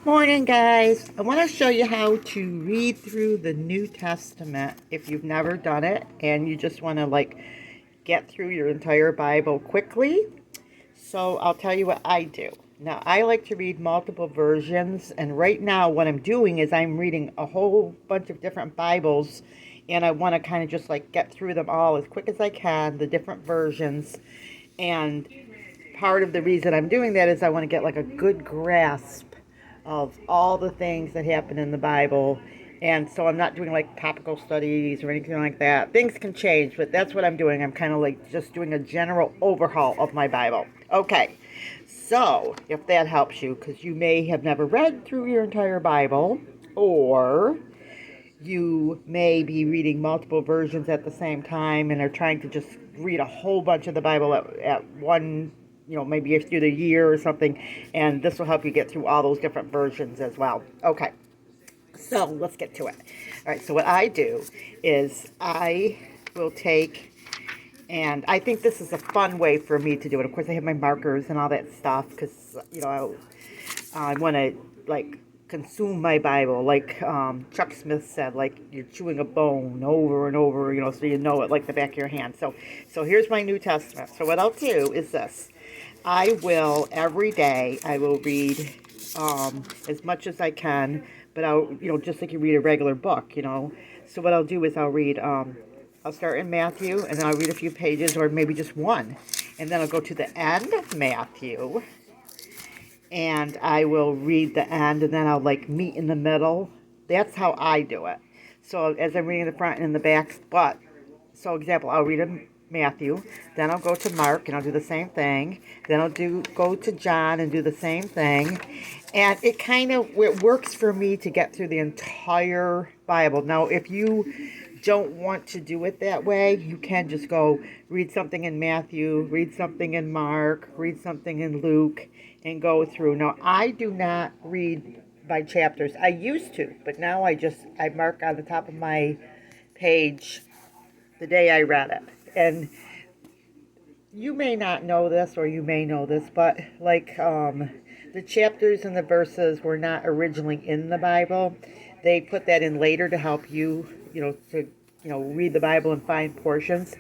Morning, guys. I want to show you how to read through the New Testament if you've never done it and you just want to get through your entire Bible quickly. So I'll tell you what I do. Now, I like to read multiple versions, and right now what I'm doing is I'm reading a whole bunch of different Bibles, and I want to kind of just get through them all as quick as I can, the different versions. And part of the reason I'm doing that is I want to get a good grasp of all the things that happen in the Bible. And so I'm not doing topical studies or anything like that. Things can change, but that's what I'm doing. I'm kind of just doing a general overhaul of my Bible. Okay, so if that helps you, because you may have never read through your entire Bible, or you may be reading multiple versions at the same time and are trying to just read a whole bunch of the Bible at one, maybe through the year or something, and this will help you get through all those different versions as well. Okay, so let's get to it. All right, so what I do is I will take, and I think this is a fun way for me to do it. Of course, I have my markers and all that stuff because, I want to consume my Bible, Chuck Smith said, you're chewing a bone over and over, so you know it like the back of your hand. So here's my New Testament. So what I'll do is this: I will every day I will read as much as I can, but I'll just like you read a regular book. So what I'll do is I'll read. I'll start in Matthew, and then I'll read a few pages, or maybe just one, and then I'll go to the end of Matthew and I will read the end, and then I'll meet in the middle. That's how I do it. So as I'm reading the front and the back, so example, I'll read a Matthew, then I'll go to Mark and I'll do the same thing. Then I'll go to John and do the same thing. And it works for me to get through the entire Bible. Now, if you don't want to do it that way, you can just go read something in Matthew, read something in Mark, read something in Luke, and go through. Now, I do not read by chapters. I used to, but now I mark on the top of my page the day I read it. And you may not know this, or you may know this, but the chapters and the verses were not originally in the Bible. They put that in later to help you, to read the Bible and find portions.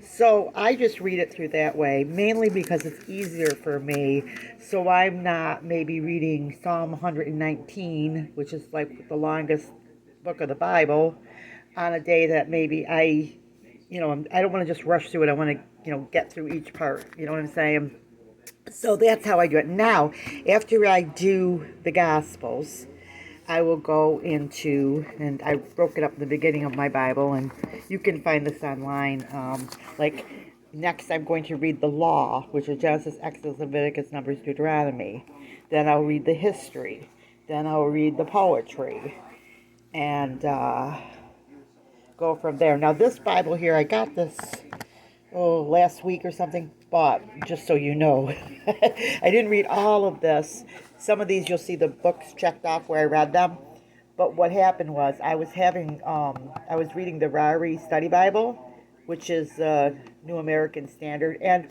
So I just read it through that way, mainly because it's easier for me. So I'm not maybe reading Psalm 119, which is the longest book of the Bible, on a day that maybe I don't want to just rush through it. I want to, get through each part. You know what I'm saying? So that's how I do it. Now, after I do the Gospels, I will go into, and I broke it up in the beginning of my Bible, and you can find this online. Next, I'm going to read the law, which is Genesis, Exodus, Leviticus, Numbers, Deuteronomy. Then I'll read the history. Then I'll read the poetry. And go from there. Now, this Bible here, I got this last week or something, but just so you know, I didn't read all of this. Some of these you'll see the books checked off where I read them. But what happened was I was reading the Rari Study Bible, which is New American Standard, and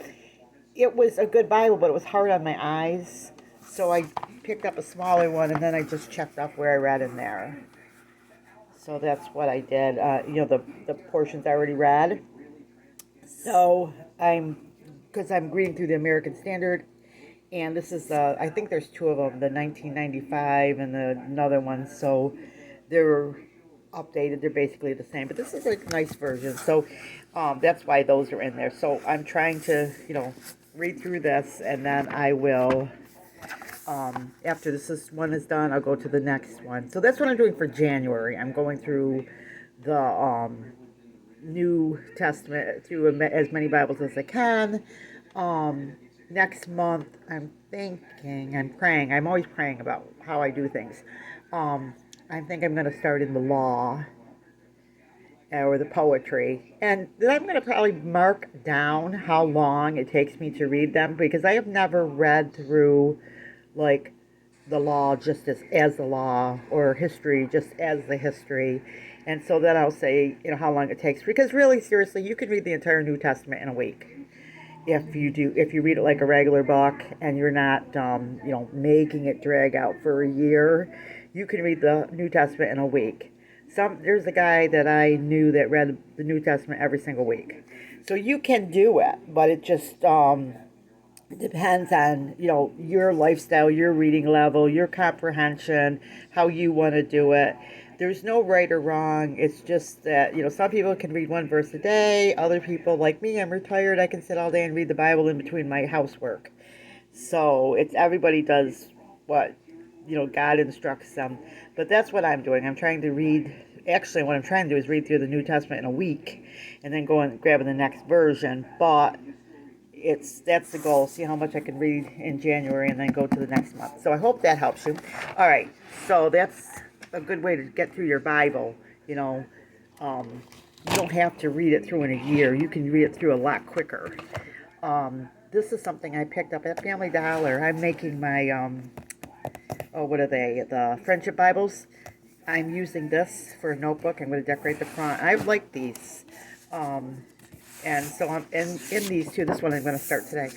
it was a good Bible, but it was hard on my eyes. So I picked up a smaller one, and then I just checked off where I read in there. So that's what I did. The portions I already read. So because I'm reading through the American Standard, and this is, I think there's two of them, the 1995 and another one. So they're updated. They're basically the same, but this is a nice version. So that's why those are in there. So I'm trying to, read through this, and then I will, after one is done, I'll go to the next one. So that's what I'm doing for January. I'm going through the New Testament through as many Bibles as I can. Next month, I'm praying. I'm always praying about how I do things. I think I'm going to start in the law or the poetry. And then I'm going to probably mark down how long it takes me to read them, because I have never read through the law just as the law, or history just as the history. And so then I'll say, how long it takes. Because really, seriously, you could read the entire New Testament in a week. if you read it like a regular book and you're not making it drag out for a year, you can read the New Testament in a week. There's a guy that I knew that read the New Testament every single week. So you can do it, but it just it depends on your lifestyle, your reading level, your comprehension, how you want to do it. There's no right or wrong. It's just that some people can read one verse a day. Other people, like me, I'm retired, I can sit all day and read the Bible in between my housework. So it's everybody does what God instructs them. But that's what I'm doing. I'm trying to read. Actually, what I'm trying to do is read through the New Testament in a week, and then go and grab the next version. But that's the goal. See how much I can read in January, and then go to the next month. So I hope that helps you. All right. So that's a good way to get through your Bible. You don't have to read it through in a year. You can read it through a lot quicker. This is something I picked up at Family Dollar. I'm making my what are they? The Friendship Bibles. I'm using this for a notebook. I'm going to decorate the front. I like these. And so I'm in these two. This one I'm going to start today.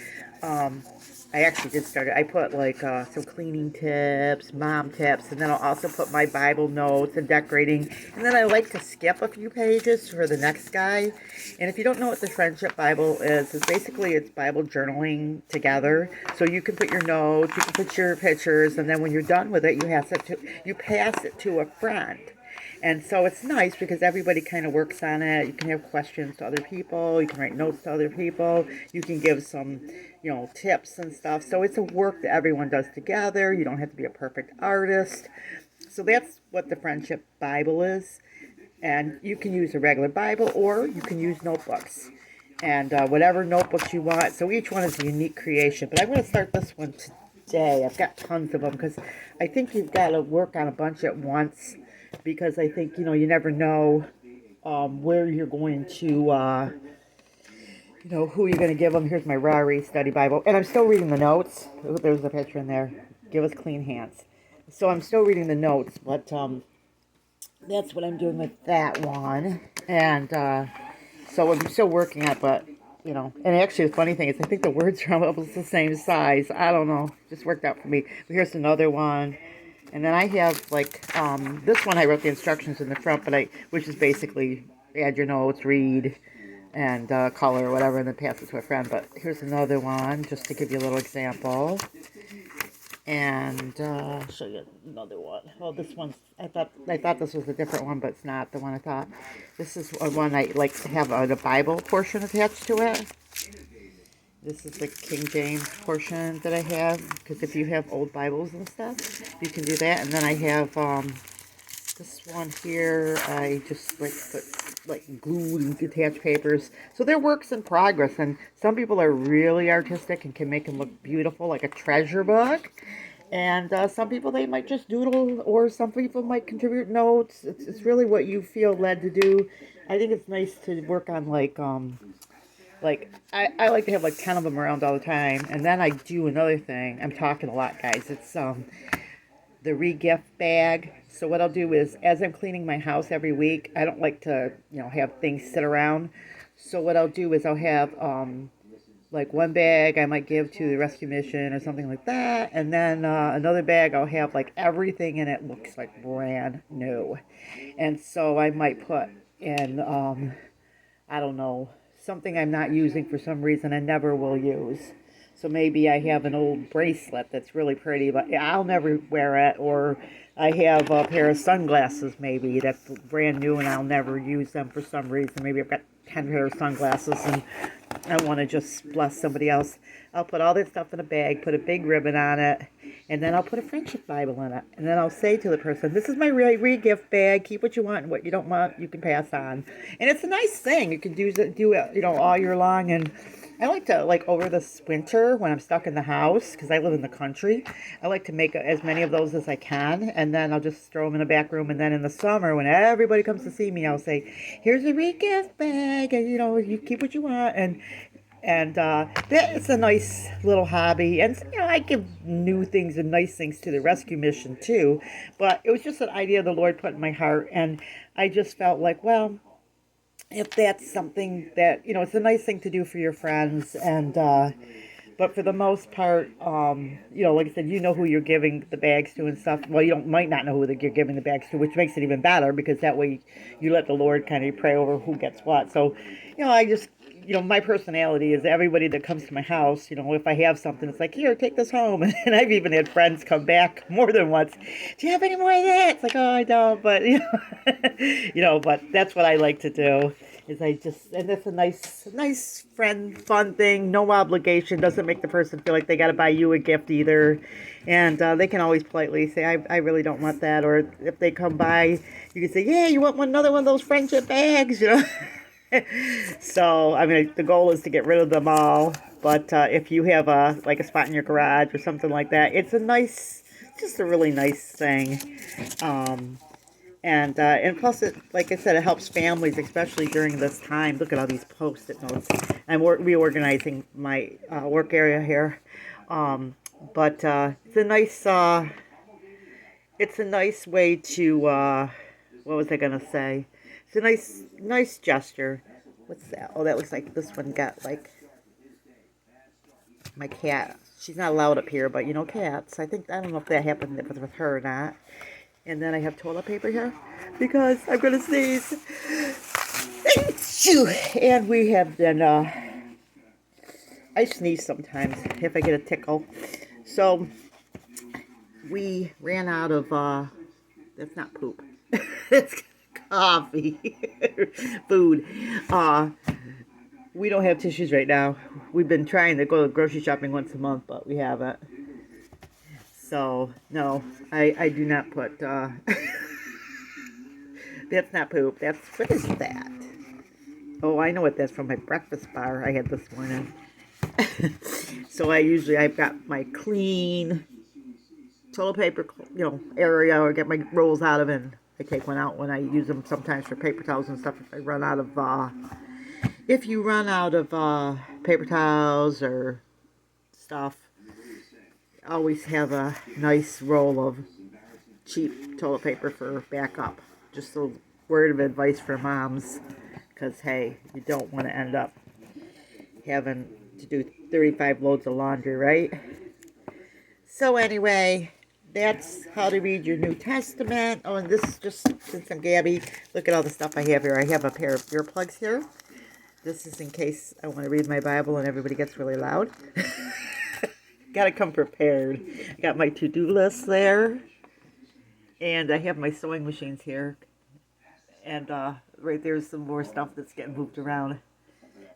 I actually did start it. I put like some cleaning tips, mom tips, and then I'll also put my Bible notes and decorating. And then I like to skip a few pages for the next guy. And if you don't know what the Friendship Bible is, it's Bible journaling together. So you can put your notes, you can put your pictures, and then when you're done with it, you pass it to a friend. And so it's nice because everybody kind of works on it. You can have questions to other people. You can write notes to other people. You can give some, tips and stuff. So it's a work that everyone does together. You don't have to be a perfect artist. So that's what the Friendship Bible is. And you can use a regular Bible or you can use notebooks. And whatever notebooks you want. So each one is a unique creation. But I'm going to start this one today. I've got tons of them because I think you've got to work on a bunch at once. Because I think, you never know where you're going to, who you're going to give them. Here's my Rari Study Bible. And I'm still reading the notes. Oh, there's a picture in there. Give us clean hands. So I'm still reading the notes, but that's what I'm doing with that one. And so I'm still working on it, but, and actually the funny thing is I think the words are almost the same size. I don't know. Just worked out for me. But here's another one. And then I have this one I wrote the instructions in the front, which is basically add your notes, read, and color or whatever, and then pass it to a friend. But here's another one just to give you a little example. And I'll show you another one. Oh, this one's I thought this was a different one, but it's not the one I thought. This is one I like to have a Bible portion attached to it. This is the King James portion that I have, because if you have old Bibles and stuff, you can do that. And then I have this one here. I just put glued and attached papers. So they're works in progress, and some people are really artistic and can make them look beautiful, like a treasure book. And some people, they might just doodle, or some people might contribute notes. It's really what you feel led to do. I think it's nice to work on I like to have 10 of them around all the time. And then I do another thing. I'm talking a lot, guys. It's the re-gift bag. So what I'll do is, as I'm cleaning my house every week, I don't like to, have things sit around. So what I'll do is I'll have one bag I might give to the rescue mission or something like that. And then another bag I'll have everything in it looks like brand new. And so I might put in, I don't know, something I'm not using for some reason and never will use. So maybe I have an old bracelet that's really pretty, but I'll never wear it. Or I have a pair of sunglasses maybe that's brand new and I'll never use them for some reason. Maybe I've got 10 pair of sunglasses and I want to just bless somebody else. I'll put all this stuff in a bag, put a big ribbon on it, and then I'll put a Friendship Bible in it. And then I'll say to the person, this is my re-gift bag. Keep what you want, and what you don't want, you can pass on. And it's a nice thing. You can do it, all year long. And I like to, over this winter when I'm stuck in the house, because I live in the country, I like to make as many of those as I can. And then I'll just throw them in a back room. And then in the summer, when everybody comes to see me, I'll say, here's a re-gift bag. And, you keep what you want. And that's a nice little hobby. And, I give new things and nice things to the rescue mission, too. But it was just an idea the Lord put in my heart. And I just felt like, well, if that's something that, it's a nice thing to do for your friends. And but for the most part, like I said, you know who you're giving the bags to and stuff. Well, you don't might not know who you're giving the bags to, which makes it even better, because that way you let the Lord kind of pray over who gets what. So, I just, my personality is everybody that comes to my house, if I have something, it's like, here, take this home. And I've even had friends come back more than once. Do you have any more of that? It's like, oh, I don't, but, but that's what I like to do. And it's a nice friend, fun thing, no obligation, doesn't make the person feel like they got to buy you a gift either. And they can always politely say, I really don't want that. Or if they come by, you can say, yeah, you want another one of those friendship bags, So, I mean, the goal is to get rid of them all. But if you have like a spot in your garage or something like that, it's just a really nice thing. And plus, like I said, it helps families, especially during this time. Look at all these Post-it notes. I'm reorganizing my work area here, but it's a nice way to. What was I gonna say? It's a nice gesture. What's that? Oh, that looks like this one got like my cat. She's not allowed up here, but cats. I don't know if that happened with her or not. And then I have toilet paper here because I'm going to sneeze. And we have been, I sneeze sometimes if I get a tickle. So we ran out of, that's not poop. It's coffee. Food. We don't have tissues right now. We've been trying to go grocery shopping once a month, but we haven't. So, no, I do not put, that's not poop. What is that? Oh, I know what that's from, my breakfast bar I had this morning. So I've got my clean toilet paper, area, or get my rolls out of it. And I take one out when I use them sometimes for paper towels and stuff. If you run out of paper towels or stuff, always have a nice roll of cheap toilet paper for backup. Just a word of advice for moms, because hey, you don't want to end up having to do 35 loads of laundry, right? So anyway, that's how to read your New Testament. Oh, and this is just, since I'm Gabby, look at all the stuff I have here. I have a pair of earplugs here. This is in case I want to read my Bible and everybody gets really loud. Gotta come prepared. I got my to-do list there. And I have my sewing machines here. And right there's some more stuff that's getting moved around.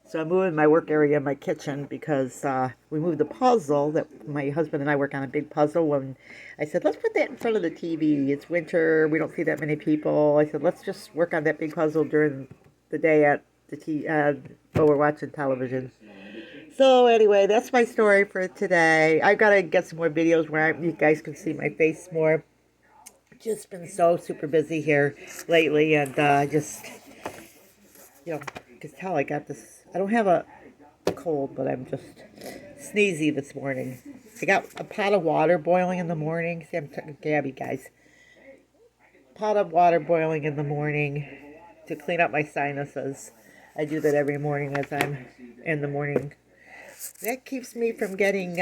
So I'm moving my work area in my kitchen because we moved the puzzle that my husband and I work on, a big puzzle. When I said, let's put that in front of the TV. It's winter. We don't see that many people. I said, let's just work on that big puzzle during the day at while we're watching television. So anyway, that's my story for today. I've got to get some more videos where you guys can see my face more. Just been so super busy here lately, and just, you can tell I got this. I don't have a cold, but I'm just sneezy this morning. I got a pot of water boiling in the morning. See, I'm talking Gabby, guys. Pot of water boiling in the morning to clean up my sinuses. I do that every morning as I'm in the morning. That keeps me from getting,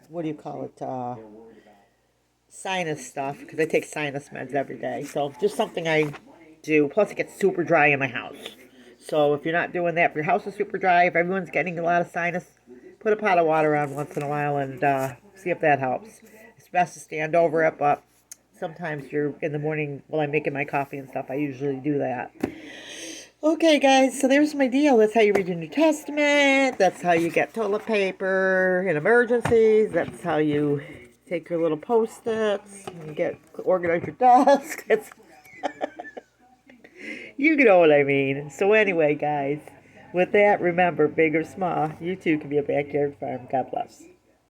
what do you call it, sinus stuff, because I take sinus meds every day. So just something I do. Plus it gets super dry in my house. So if you're not doing that, if your house is super dry, if everyone's getting a lot of sinus, put a pot of water on once in a while and see if that helps. It's best to stand over it, but sometimes you're in the morning while I'm making my coffee and stuff, I usually do that. Okay, guys, so there's my deal. That's how you read your New Testament. That's how you get toilet paper in emergencies. That's how you take your little Post-its and organize your desk. You know what I mean. So anyway, guys, with that, remember, big or small, you too can be a backyard farm. God bless.